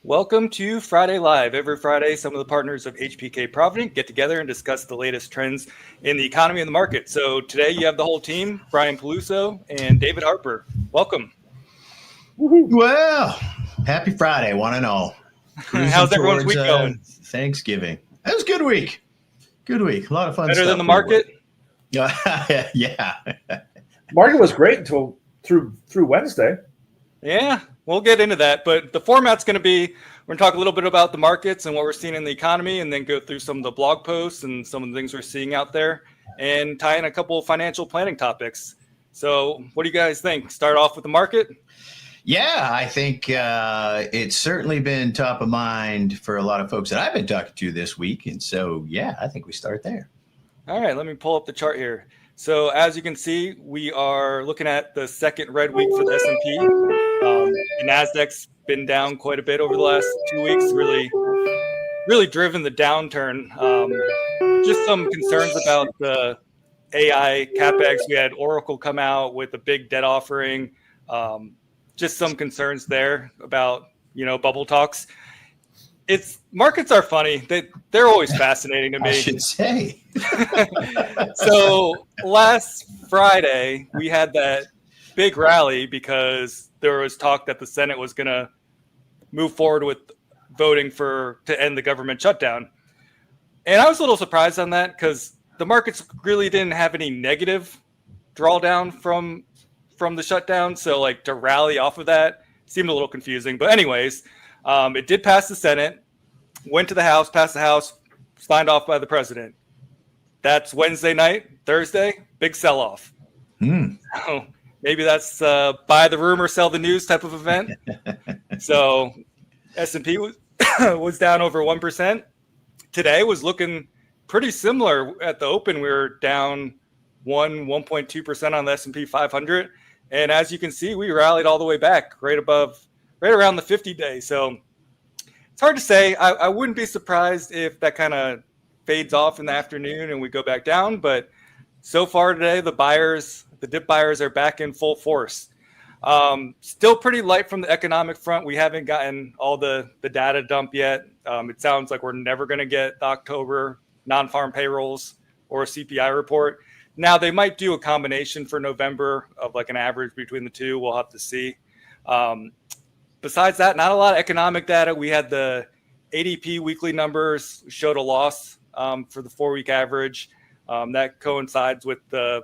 Welcome to Friday Live. Every Friday, some of the partners of HPK Provident get together and discuss the latest trends in the economy and the market. So today you have the whole team, Brian Peluso and David Harper. Welcome. Well, happy Friday, one and all. How's everyone's week going? Thanksgiving. That was a good week. Good week. A lot of fun Better stuff. than the market? Yeah. Market was great until through Wednesday. Yeah, we'll get into that. But the format's going to be, we're going to talk a little bit about the markets and what we're seeing in the economy, and then go through some of the blog posts and some of the things we're seeing out there, and tie in a couple of financial planning topics. So what do you guys think? Start off with the market? Yeah, I think it's certainly been top of mind for a lot of folks that I've been talking to this week. And so, yeah, I think we start there. All right, let me pull up the chart here. So as you can see, we are looking at the second red week for the S&P. The NASDAQ's been down quite a bit over the last 2 weeks, really driven the downturn. Just some concerns about the AI CapEx. We had Oracle come out with a big debt offering. Just some concerns there about, bubble talks. Markets are funny. They're always fascinating to me. I should say. So last Friday, we had that big rally because there was talk that the Senate was going to move forward with voting to end the government shutdown. And I was a little surprised on that because the markets really didn't have any negative drawdown from the shutdown. So to rally off of that seemed a little confusing. But anyways, it did pass the Senate, went to the House, passed the House, signed off by the president. That's Wednesday night. Thursday, big sell-off. So maybe that's buy the rumor, sell the news type of event. So S&P was down over 1%. Today was looking pretty similar at the open. We were down 1.2% on the S&P 500. And as you can see, we rallied all the way back right around the 50-day. So it's hard to say. I wouldn't be surprised if that kind of fades off in the afternoon and we go back down. But so far today, the dip buyers are back in full force. Still pretty light from the economic front. We haven't gotten all the data dump yet. It sounds like we're never going to get the October non-farm payrolls or a CPI report. Now, they might do a combination for November of an average between the two. We'll have to see. Besides that, not a lot of economic data. We had the ADP weekly numbers showed a loss for the 4-week average. That coincides with that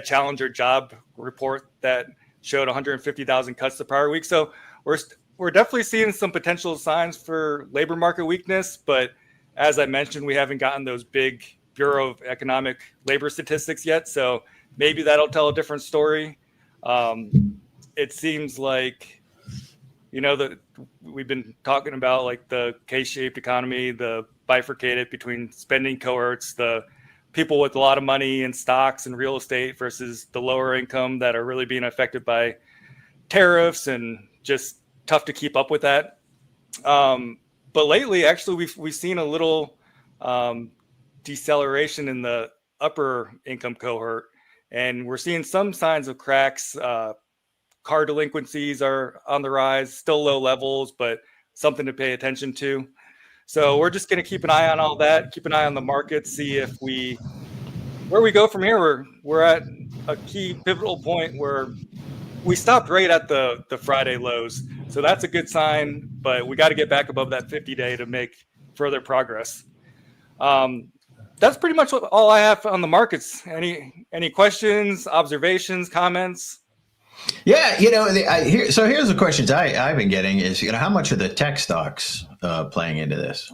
Challenger job report that showed 150,000 cuts the prior week. So we're definitely seeing some potential signs for labor market weakness. But as I mentioned, we haven't gotten those big Bureau of Economic Labor statistics yet. So maybe that'll tell a different story. It seems like, that we've been talking about the K-shaped economy, the bifurcated between spending cohorts, the people with a lot of money in stocks and real estate versus the lower income that are really being affected by tariffs and just tough to keep up with that. But lately, actually, we've seen a little deceleration in the upper income cohort, and we're seeing some signs of cracks. Car delinquencies are on the rise, still low levels, but something to pay attention to. So we're just going to keep an eye on all that, keep an eye on the market, see where we go from here. We're at a key pivotal point where we stopped right at the Friday lows. So that's a good sign, but we got to get back above that 50-day to make further progress. That's pretty much all I have on the markets. Any questions, observations, comments? Yeah, so here's the questions I've been getting is, how much are the tech stocks playing into this?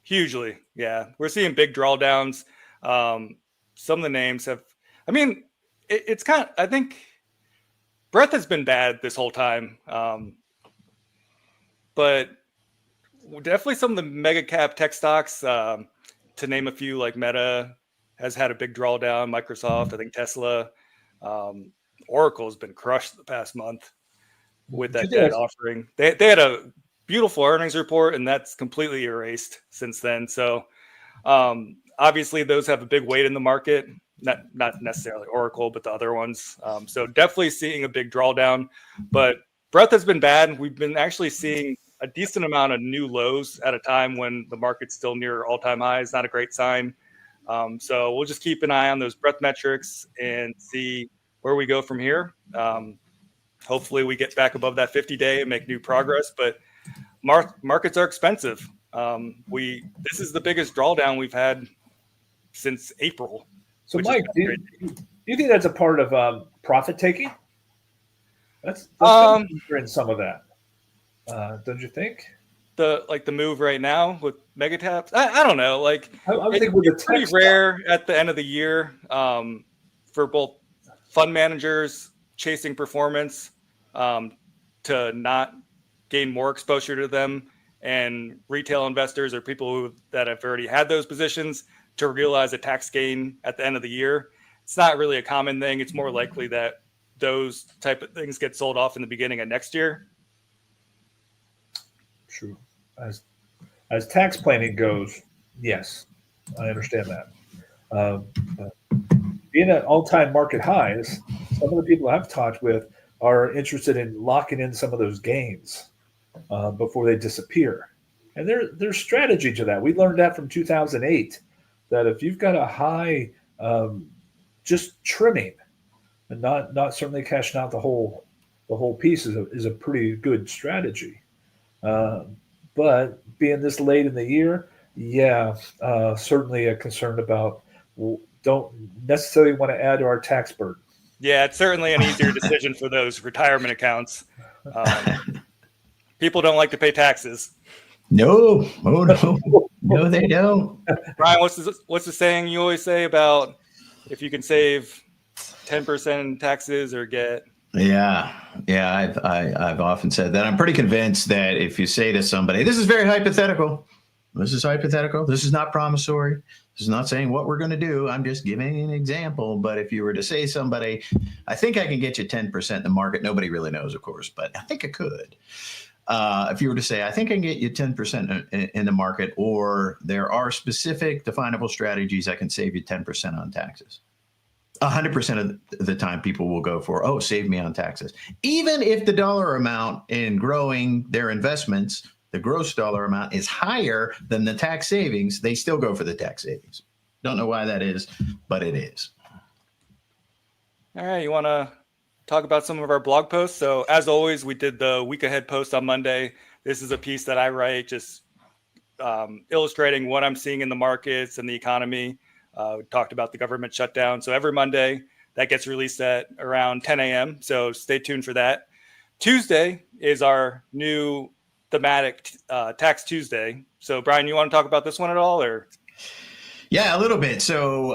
Hugely, yeah. We're seeing big drawdowns. Some of the names have, it's kind of, I think breadth has been bad this whole time. But definitely some of the mega cap tech stocks, to name a few, like Meta has had a big drawdown, Microsoft, I think Tesla, Oracle has been crushed the past month with that debt offering. They had a beautiful earnings report, and that's completely erased since then. So obviously those have a big weight in the market, not necessarily Oracle, but the other ones. So definitely seeing a big drawdown, but breadth has been bad. We've been actually seeing a decent amount of new lows at a time when the market's still near all-time highs. Not a great sign. So we'll just keep an eye on those breadth metrics and see where we go from here. Hopefully we get back above that 50-day and make new progress, but markets are expensive. This is the biggest drawdown we've had since April. So Mike, do you think that's a part of profit taking? That's in some of that. Don't you think? The move right now with mega taps. I don't know. Like it's pretty rare at the end of the year for both fund managers chasing performance to not gain more exposure to them, and retail investors or people that have already had those positions to realize a tax gain at the end of the year. It's not really a common thing. It's more likely that those type of things get sold off in the beginning of next year. True. As tax planning goes, yes, I understand that. Being at all-time market highs, some of the people I've talked with are interested in locking in some of those gains before they disappear. And there's strategy to that. We learned that from 2008, that if you've got a high, just trimming and not certainly cashing out the whole piece is a pretty good strategy. But being this late in the year, certainly concerned about, don't necessarily want to add to our tax burden. Yeah, it's certainly an easier decision for those retirement accounts. People don't like to pay taxes. No, no, they don't. Brian, what's the saying you always say about if you can save 10% in taxes or get? Yeah. I've often said that. I'm pretty convinced that if you say to somebody, this is very hypothetical. This is hypothetical. This is not promissory. This is not saying what we're going to do. I'm just giving an example. But if you were to say somebody, I think I can get you 10% in the market. Nobody really knows, of course, but I think I could. If you were to say, I think I can get you 10% in the market, or there are specific definable strategies I can save you 10% on taxes. 100% of the time people will go for, save me on taxes. Even if the dollar amount in growing their investments, the gross dollar amount is higher than the tax savings, they still go for the tax savings. Don't know why that is, but it is. All right, you want to talk about some of our blog posts? So as always, we did the week ahead post on Monday. This is a piece that I write just illustrating what I'm seeing in the markets and the economy. We talked about the government shutdown. So every Monday that gets released at around 10 a.m. So stay tuned for that. Tuesday is our new thematic Tax Tuesday. So Brian, you want to talk about this one at all, or? Yeah, a little bit. So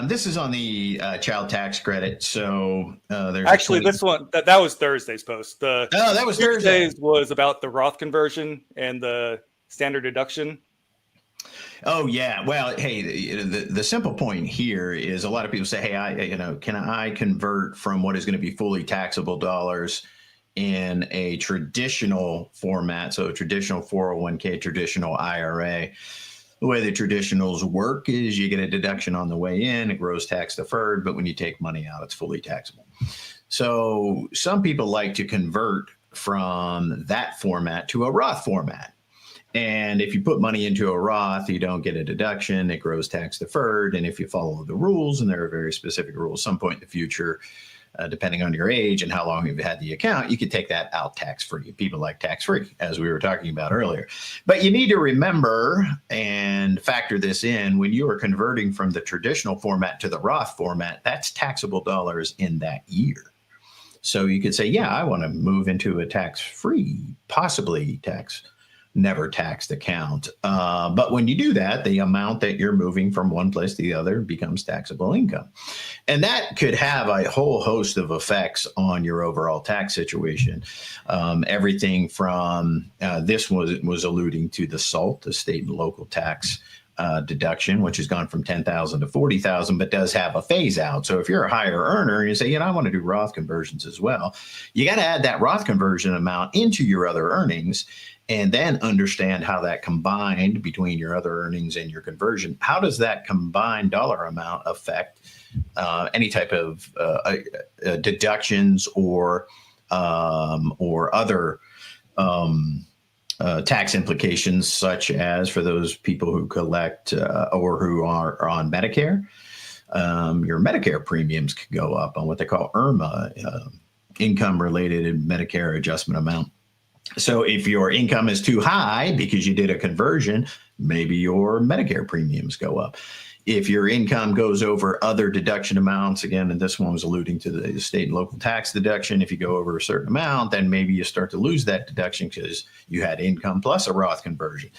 this is on the child tax credit. So there's actually this one that was Thursday's post. That was Thursday's was about the Roth conversion and the standard deduction. Oh yeah. Well, hey, the simple point here is a lot of people say, hey, can I convert from what is going to be fully taxable dollars in a traditional format? So a traditional 401k, traditional IRA. The way the traditionals work is you get a deduction on the way in, it grows tax deferred, but when you take money out, it's fully taxable. So some people like to convert from that format to a Roth format. And if you put money into a Roth, you don't get a deduction. It grows tax deferred. And if you follow the rules, and there are very specific rules, some point in the future, depending on your age and how long you've had the account, you could take that out tax-free. People like tax-free, as we were talking about earlier. But you need to remember and factor this in when you are converting from the traditional format to the Roth format, that's taxable dollars in that year. So you could say, yeah, I want to move into a tax-free, possibly never taxed account. But when you do that, the amount that you're moving from one place to the other becomes taxable income. And that could have a whole host of effects on your overall tax situation. Everything from this was alluding to the SALT, the state and local tax deduction, which has gone from 10,000 to 40,000, but does have a phase out. So if you're a higher earner and you say, I want to do Roth conversions as well, you got to add that Roth conversion amount into your other earnings and then understand how that combined between your other earnings and your conversion, how does that combined dollar amount affect any type of deductions or other tax implications, such as for those people who collect or who are on Medicare. Your Medicare premiums could go up on what they call IRMA, income-related Medicare adjustment amount. So if your income is too high because you did a conversion, maybe your Medicare premiums go up. If your income goes over other deduction amounts, again, and this one was alluding to the state and local tax deduction, if you go over a certain amount, then maybe you start to lose that deduction because you had income plus a Roth conversion.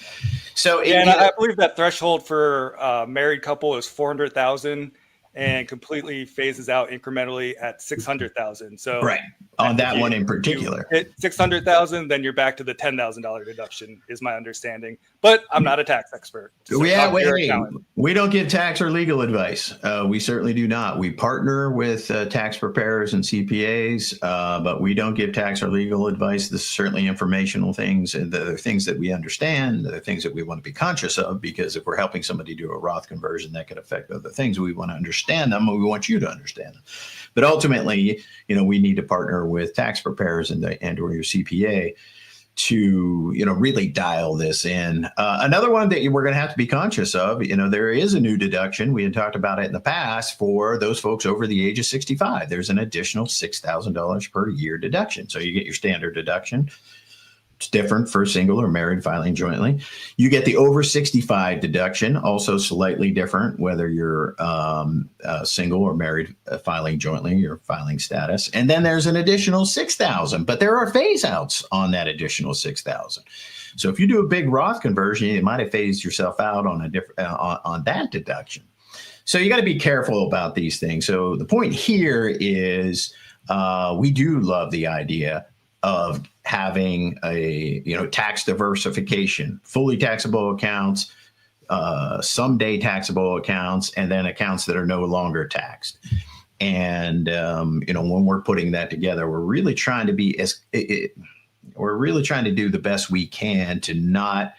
So, and I believe that threshold for a married couple is 400,000 and completely phases out incrementally at 600,000. So right on that one in particular, hit 600,000, then you're back to the $10,000 deduction, is my understanding. But I'm not a tax expert. So we don't give tax or legal advice. We certainly do not. We partner with tax preparers and CPAs, but we don't give tax or legal advice. This is certainly informational things, and the things that we understand, the things that we want to be conscious of, because if we're helping somebody do a Roth conversion, that could affect other things. We want to understand them, and we want you to understand them. But ultimately, we need to partner with tax preparers and or your CPA to, really dial this in. Another one that we're going to have to be conscious of, there is a new deduction. We had talked about it in the past for those folks over the age of 65. There's an additional $6,000 per year deduction. So you get your standard deduction. It's different for single or married filing jointly. You get the over 65 deduction, also slightly different whether you're single or married filing jointly, your filing status. And then there's an additional 6,000, but there are phase outs on that additional 6,000. So if you do a big Roth conversion, you might have phased yourself out on a different on that deduction. So you got to be careful about these things. So the point here is we do love the idea of having a tax diversification, fully taxable accounts, someday taxable accounts, and then accounts that are no longer taxed. And when we're putting that together, we're really trying to be we're really trying to do the best we can to not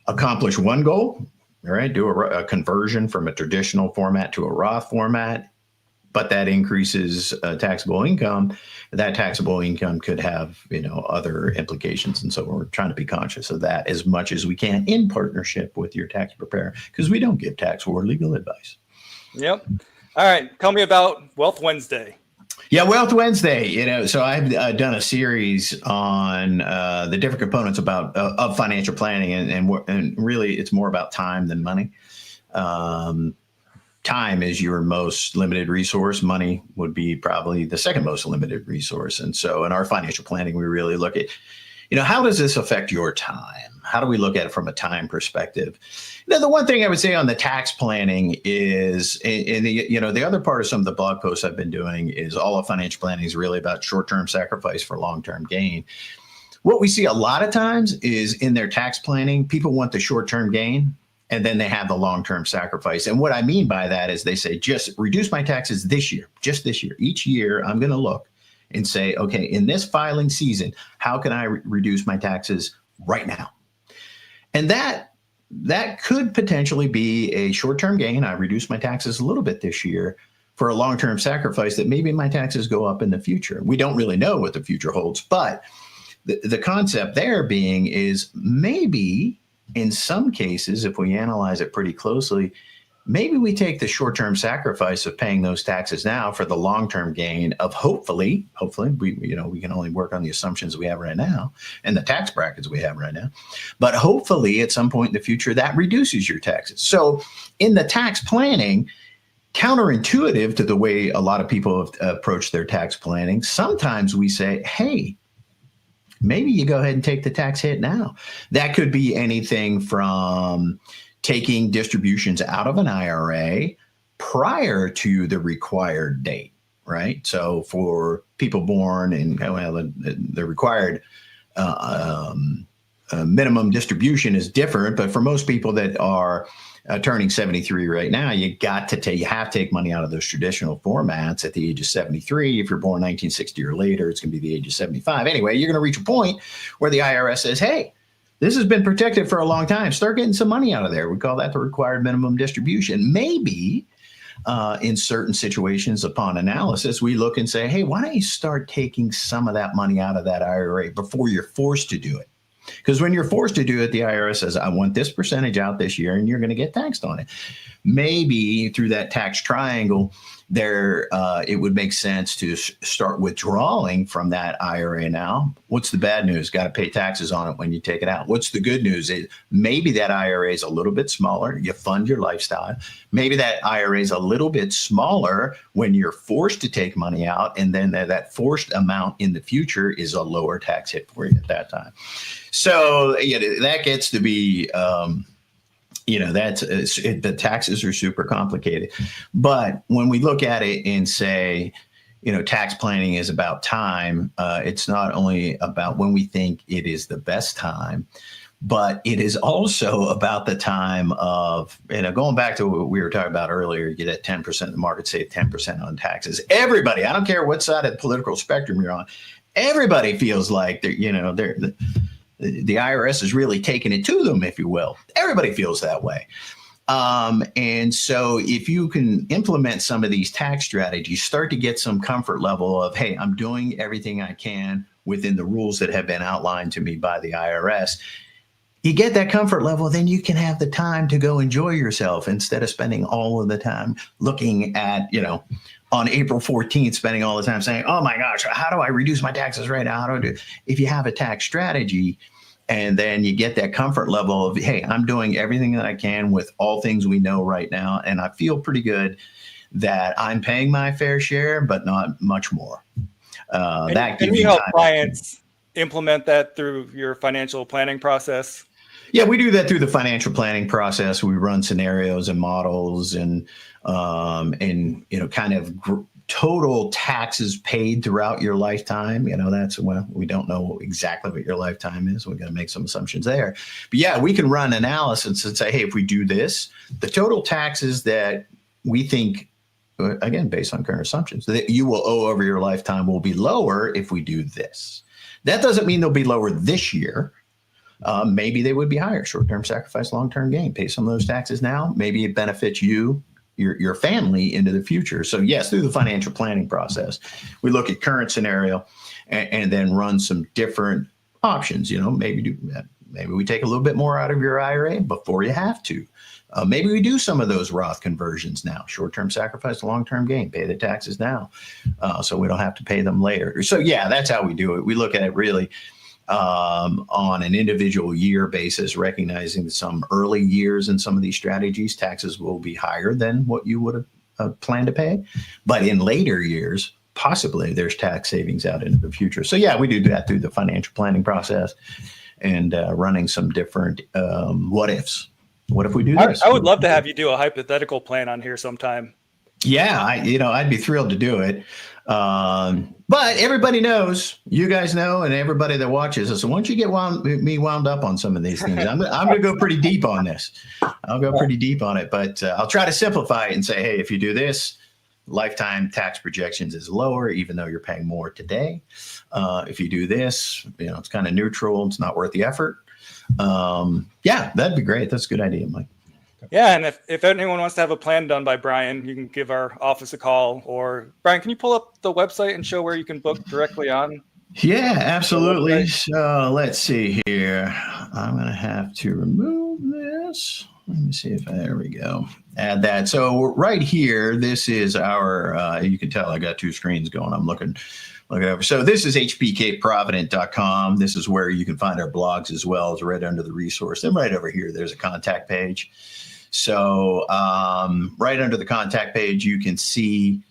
accomplish one goal, right? Do a conversion from a traditional format to a Roth format. But that increases taxable income. That taxable income could have, other implications. And so we're trying to be conscious of that as much as we can in partnership with your tax preparer, because we don't give tax or legal advice. Yep. All right. Tell me about Wealth Wednesday. Yeah, Wealth Wednesday. So I've done a series on the different components of financial planning, and really it's more about time than money. Time is your most limited resource. Money would be probably the second most limited resource. And so in our financial planning, we really look at, how does this affect your time? How do we look at it from a time perspective? The one thing I would say on the tax planning is, the other part of some of the blog posts I've been doing is all of financial planning is really about short-term sacrifice for long-term gain. What we see a lot of times is in their tax planning, people want the short-term gain, and then they have the long-term sacrifice. And what I mean by that is they say, just reduce my taxes this year, just this year. Each year, I'm going to look and say, okay, in this filing season, how can I reduce my taxes right now? And that could potentially be a short-term gain. I reduce my taxes a little bit this year for a long-term sacrifice that maybe my taxes go up in the future. We don't really know what the future holds, but the concept there being is maybe in some cases, if we analyze it pretty closely, maybe we take the short-term sacrifice of paying those taxes now for the long-term gain of hopefully we can only work on the assumptions we have right now and the tax brackets we have right now, but hopefully at some point in the future that reduces your taxes. So in the tax planning, counterintuitive to the way a lot of people have approached their tax planning, sometimes we say, hey, maybe you go ahead and take the tax hit now. That could be anything from taking distributions out of an IRA prior to the required date, right? So for people born in the required minimum distribution is different, but for most people that are turning 73 right now, you have to take money out of those traditional formats at the age of 73. If you're born 1960 or later, it's going to be the age of 75. Anyway, you're going to reach a point where the IRS says, hey, this has been protected for a long time. Start getting some money out of there. We call that the required minimum distribution. Maybe in certain situations, upon analysis, we look and say, hey, why don't you start taking some of that money out of that IRA before you're forced to do it? Because when you're forced to do it, the IRS says, I want this percentage out this year, and you're going to get taxed on it. Maybe through that tax triangle, it would make sense to start withdrawing from that IRA now. What's the bad news? Got to pay taxes on it when you take it out. What's the good news? Maybe that IRA is a little bit smaller. You fund your lifestyle. Maybe that IRA is a little bit smaller when you're forced to take money out, and then that forced amount in the future is a lower tax hit for you at that time. So that gets to be the taxes are super complicated. But when we look at it and say, tax planning is about time, it's not only about when we think it is the best time, but it is also about the time of, going back to what we were talking about earlier, you get 10% of the market save 10% on taxes. Everybody, I don't care what side of the political spectrum you're on, everybody feels like the IRS is really taking it to them, if you will. Everybody feels that way. And so if you can implement some of these tax strategies, start to get some comfort level of, hey, I'm doing everything I can within the rules that have been outlined to me by the IRS. You get that comfort level, then you can have the time to go enjoy yourself instead of spending all of the time looking at, on April 14th, spending all the time saying, oh my gosh, how do I reduce my taxes right now? How do I do it? If you have a tax strategy, and then you get that comfort level of, hey, I'm doing everything that I can with all things we know right now, and I feel pretty good that I'm paying my fair share, but not much more. Can you help clients implement that through your financial planning process? Yeah, we do that through the financial planning process. We run scenarios and models and kind of total taxes paid throughout your lifetime. We don't know exactly what your lifetime is. We're going to make some assumptions there. But yeah, we can run analysis and say, hey, if we do this, the total taxes that we think, again, based on current assumptions, that you will owe over your lifetime will be lower if we do this. That doesn't mean they'll be lower this year. Maybe they would be higher. Short-term sacrifice, long-term gain. Pay some of those taxes now. Maybe it benefits you, your family into the future. So yes, through the financial planning process, we look at current scenario and then run some different options. Maybe we take a little bit more out of your IRA before you have to. Maybe we do some of those Roth conversions now. Short-term sacrifice, long-term gain. Pay the taxes now, so we don't have to pay them later. So yeah, that's how we do it. We look at it really on an individual year basis, recognizing that some early years in some of these strategies, taxes will be higher than what you would have planned to pay. But in later years, possibly there's tax savings out into the future. So yeah, we do that through the financial planning process and running some different what ifs. What if we do this? I would love to have you do a hypothetical plan on here sometime. Yeah, I'd be thrilled to do it. But everybody knows, you guys know, and everybody that watches. So once you get me wound up on some of these things, I'm going to go pretty deep on this. I'll go pretty deep on it, but I'll try to simplify it and say, hey, if you do this, lifetime tax projections is lower, even though you're paying more today. If you do this, it's kind of neutral. It's not worth the effort. Yeah, that'd be great. That's a good idea, Mike. Yeah, and if anyone wants to have a plan done by Brian, you can give our office a call. Or Brian, can you pull up the website and show where you can book directly on? Yeah, absolutely. So let's see here. I'm going to have to remove this. Let me see if there we go. Add that. So right here, this is our, you can tell I got two screens going. I'm looking over. So this is hpkprovident.com. This is where you can find our blogs as well as right under the resource. Then right over here, there's a contact page. So right under the contact page, you can see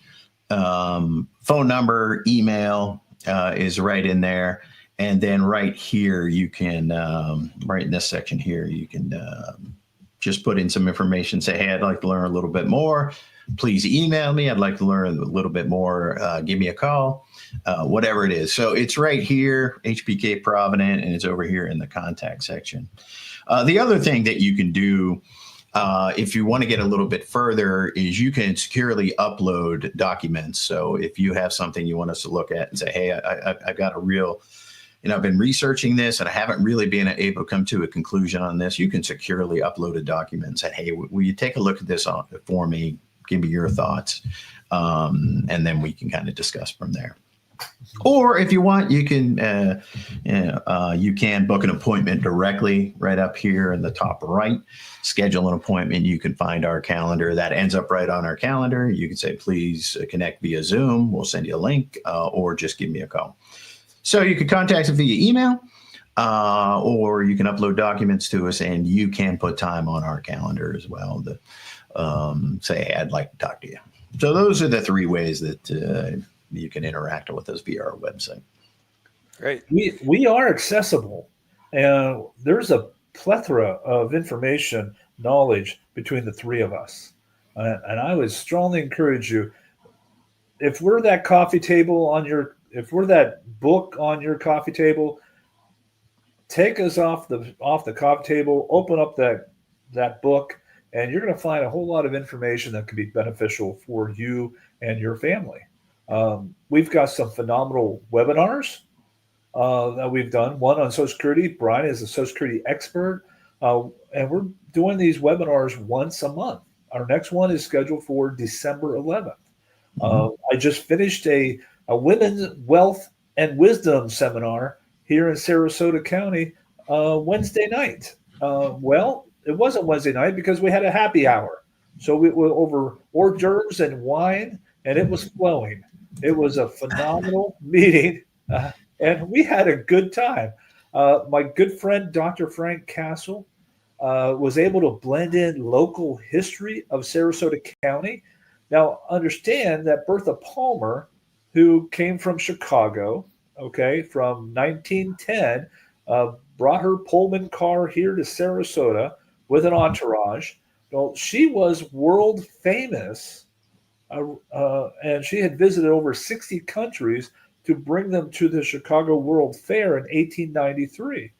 phone number, email is right in there. And then right here, you can, right in this section here, you can just put in some information, say, hey, I'd like to learn a little bit more. please email me. I'd like to learn a little bit more. Give me a call, whatever it is. So it's right here, HBK Provident, and it's over here in the contact section. The other thing that you can do if you want to get a little bit further is you can securely upload documents. So if you have something you want us to look at and say, hey, I've got a real, I've been researching this and I haven't really been able to come to a conclusion on this, you can securely upload a document and say, hey, will you take a look at this for me? Give me your thoughts. And then we can kind of discuss from there. Or if you want, you can book an appointment directly right up here in the top right. Schedule an appointment. You can find our calendar. That ends up right on our calendar. You can say, please connect via Zoom. We'll send you a link or just give me a call. So you can contact us via email or you can upload documents to us, and you can put time on our calendar as well to say, hey, I'd like to talk to you. So those are the three ways that you can interact with us via our website. Great. We are accessible, and there's a plethora of information, knowledge between the three of us. And I would strongly encourage you, if we're that coffee table if we're that book on your coffee table, take us off the coffee table, open up that book, and you're going to find a whole lot of information that could be beneficial for you and your family. We've got some phenomenal webinars that we've done. One on Social Security. Brian is a Social Security expert, and we're doing these webinars once a month. Our next one is scheduled for December 11th. I just finished a Women's Wealth and Wisdom seminar here in Sarasota County Wednesday night. Well, it wasn't Wednesday night because we had a happy hour. So we were over hors d'oeuvres and wine, and it was flowing. It was a phenomenal meeting, and we had a good time. My good friend, Dr. Frank Castle, was able to blend in local history of Sarasota County. Now, understand that Bertha Palmer, who came from Chicago, from 1910, brought her Pullman car here to Sarasota with an entourage. Well, she was world famous. And she had visited over 60 countries to bring them to the Chicago World Fair in 1893,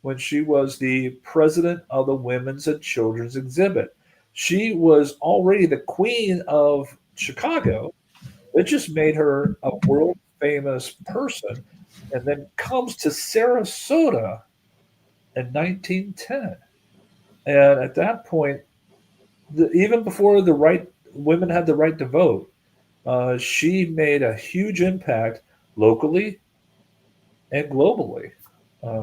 when she was the president of the Women's and Children's Exhibit. She was already the queen of Chicago. It just made her a world famous person, and then comes to Sarasota in 1910. And at that point, even before women had the right to vote, she made a huge impact locally and globally.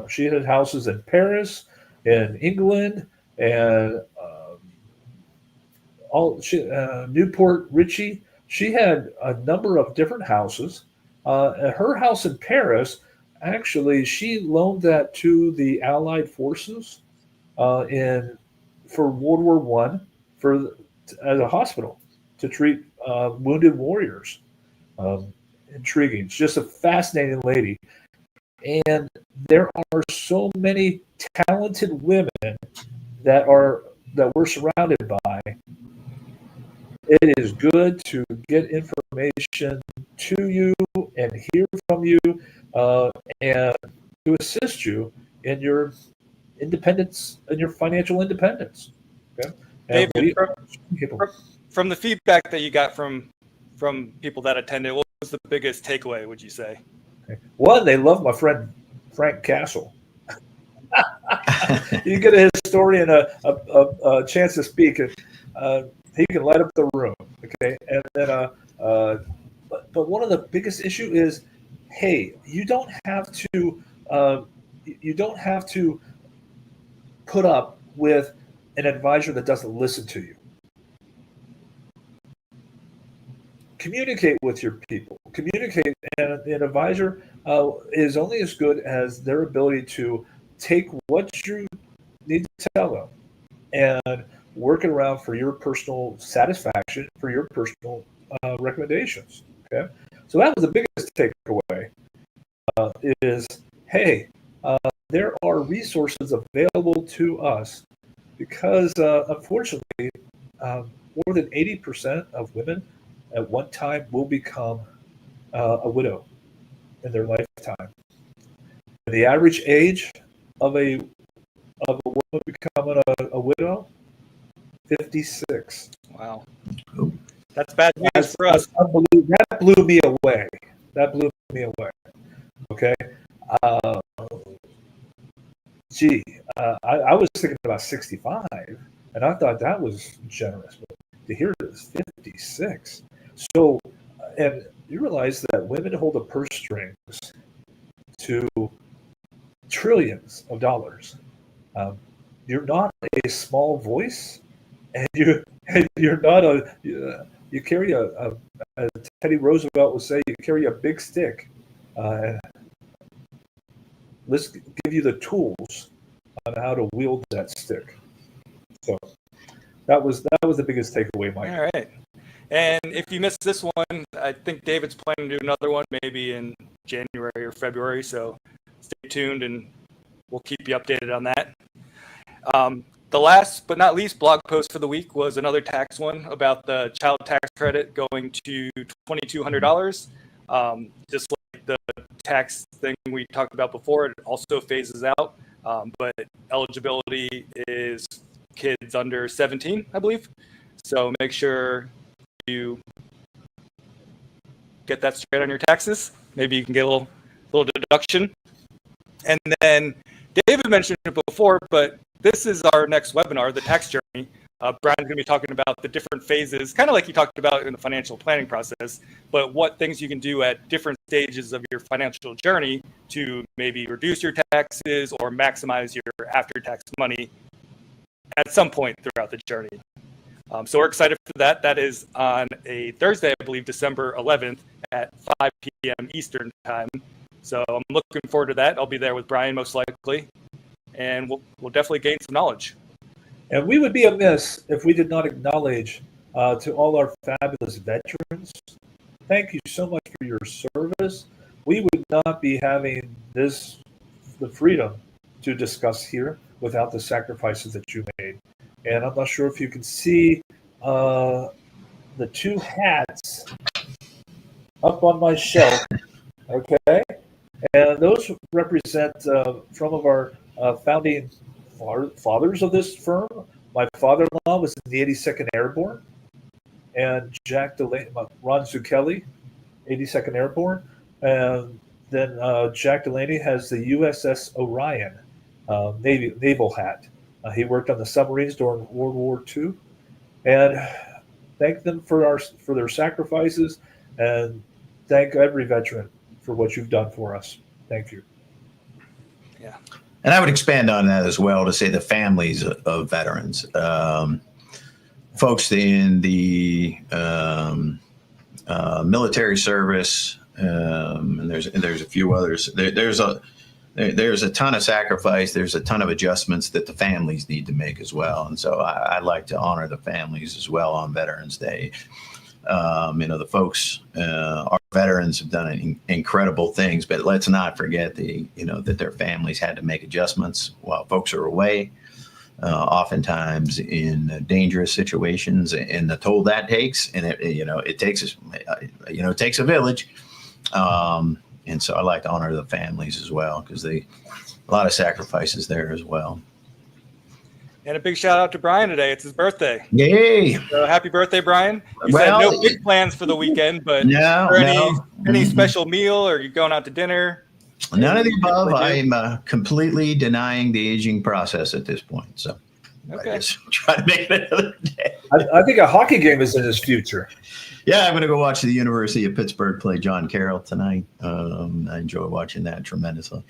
She had houses in Paris, in England, and Newport Richey. She had a number of different houses. Her house in Paris, actually, she loaned that to the Allied forces for World War I as a hospital to treat wounded warriors. Intriguing. It's just a fascinating lady. And there are so many talented women that we're surrounded by. It is good to get information to you and hear from you and to assist you in your independence and your financial independence. Okay? David, from the feedback that you got from people that attended, what was the biggest takeaway, would you say? Okay. One, they love my friend Frank Castle. You get a historian a chance to speak, and he can light up the room. Okay, and then but one of the biggest issue is, hey, you don't have to put up with an advisor that doesn't listen to you. Communicate with your people. Communicate, and an advisor is only as good as their ability to take what you need to tell them and work it around for your personal satisfaction, for your personal recommendations. Okay, so that was the biggest takeaway. Is hey, there are resources available to us because unfortunately more than 80% of women at one time will become a widow in their lifetime. The average age of a woman becoming a widow, 56. Wow. That's bad news for us. That blew me away. That blew me away. Okay. I was thinking about 65, and I thought that was generous. But to hear it is 56. So, and you realize that women hold the purse strings to trillions of dollars. You're not a small voice, and you're not you carry as Teddy Roosevelt would say, you carry a big stick. Let's give you the tools on how to wield that stick. So that was the biggest takeaway, Mike. All right. And if you missed this one, I think David's planning to do another one maybe in January or February. So stay tuned and we'll keep you updated on that. The last but not least blog post for the week was another tax one about the child tax credit going to $2,200. Just like the tax thing we talked about before, it also phases out, but eligibility is kids under 17, I believe. So make sure you get that straight on your taxes. Maybe you can get a little deduction. And then David mentioned it before, but this is our next webinar, the tax journey. Brian's going to be talking about the different phases, kind of like you talked about in the financial planning process, but what things you can do at different stages of your financial journey to maybe reduce your taxes or maximize your after-tax money at some point throughout the journey. So we're excited for that. That is on a Thursday, I believe, December 11th at 5 p.m. Eastern time. So I'm looking forward to that. I'll be there with Brian most likely, and we'll definitely gain some knowledge. And we would be amiss if we did not acknowledge to all our fabulous veterans. Thank you so much for your service. We would not be having the freedom to discuss here without the sacrifices that you made. And I'm not sure if you can see the two hats up on my shelf. Okay. And those represent some of our founding fathers of this firm. My father-in-law was in the 82nd Airborne, and Ron Zucchelli, 82nd Airborne, and then Jack Delaney has the USS Orion naval hat. He worked on the submarines during World War II, and thank them for their sacrifices, and thank every veteran for what you've done for us. Thank you. Yeah. And I would expand on that as well to say the families of veterans, folks in the military service, and there's a few others. There's a ton of sacrifice. There's a ton of adjustments that the families need to make as well. And so I'd like to honor the families as well on Veterans Day. The folks, our veterans have done incredible things, but let's not forget that their families had to make adjustments while folks are away, oftentimes in dangerous situations, and the toll that takes, and it takes a village. And so I like to honor the families as well, because a lot of sacrifices there as well. And a big shout out to Brian today. It's his birthday. Yay! So happy birthday, Brian. You said no big plans for the weekend, but any special meal, or are you going out to dinner? None of the above. I'm completely denying the aging process at this point. So okay. I just try to make it another day. I think a hockey game is in his future. Yeah, I'm going to go watch the University of Pittsburgh play John Carroll tonight. I enjoy watching that tremendously.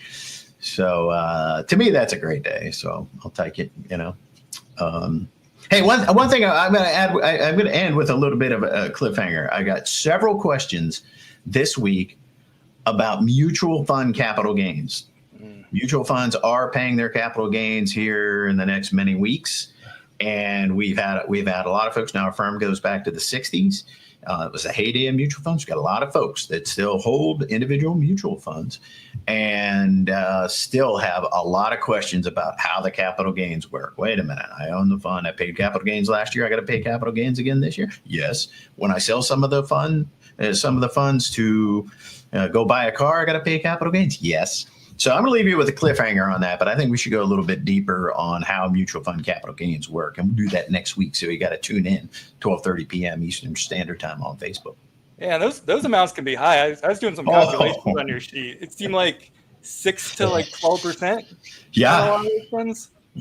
So to me, that's a great day. So I'll take it. Hey, one thing I'm going to add. I'm going to end with a little bit of a cliffhanger. I got several questions this week about mutual fund capital gains. Mutual funds are paying their capital gains here in the next many weeks. And we've had a lot of folks. Now our firm goes back to the 60s. It was a heyday of mutual funds. We've got a lot of folks that still hold individual mutual funds and still have a lot of questions about how the capital gains work. Wait a minute. I own the fund. I paid capital gains last year. I got to pay capital gains again this year. Yes. When I sell some of the funds to go buy a car, I got to pay capital gains. Yes. So I'm going to leave you with a cliffhanger on that, but I think we should go a little bit deeper on how mutual fund capital gains work, and we'll do that next week. So you got to tune in 12:30 p.m. Eastern Standard Time on Facebook. Yeah, those amounts can be high. I was doing some calculations on your sheet. It seemed like 6 to like 12%. Yeah.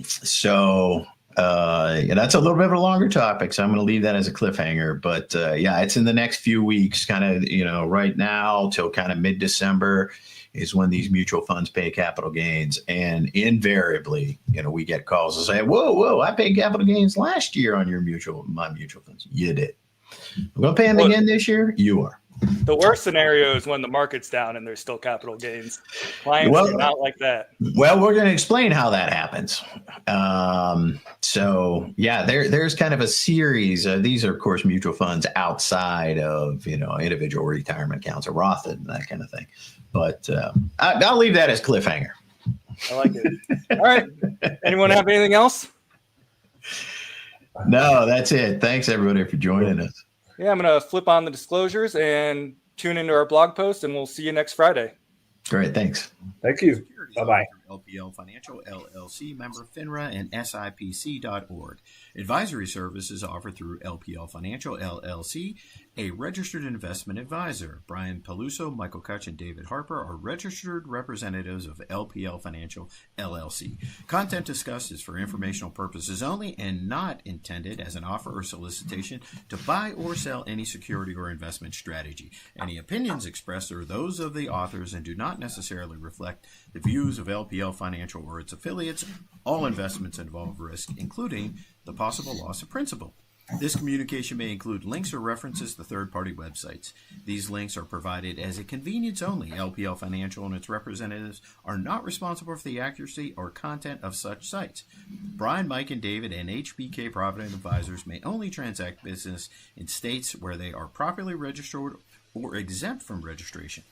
So that's a little bit of a longer topic, so I'm going to leave that as a cliffhanger. But yeah, it's in the next few weeks, kind of right now till kind of mid-December is when these mutual funds pay capital gains. And invariably, we get calls and say, whoa, I paid capital gains last year on my mutual funds. You did. I'm going to pay them again this year. You are. The worst scenario is when the market's down and there's still capital gains. Clients are not like that. Well, we're going to explain how that happens. So yeah, there's kind of a series. These are, of course, mutual funds outside of, individual retirement accounts or Roth and that kind of thing. But I'll leave that as cliffhanger. I like it. All right. Anyone have anything else? No, that's it. Thanks, everybody, for joining us. Yeah, I'm going to flip on the disclosures and tune into our blog post, and we'll see you next Friday. Great. Thanks. Thank you. Bye-bye. LPL Financial, LLC, member FINRA, and SIPC.org. Advisory services offered through LPL Financial, LLC, a registered investment advisor. Brian Peluso, Michael Kutch, and David Harper are registered representatives of LPL Financial, LLC. Content discussed is for informational purposes only and not intended as an offer or solicitation to buy or sell any security or investment strategy. Any opinions expressed are those of the authors and do not necessarily reflect the views of LPL Financial or its affiliates. All investments involve risk, including the possible loss of principal. This communication may include links or references to third-party websites. These links are provided as a convenience only. LPL Financial and its representatives are not responsible for the accuracy or content of such sites. Brian, Mike, and David and HBK Provident Advisors may only transact business in states where they are properly registered or exempt from registration.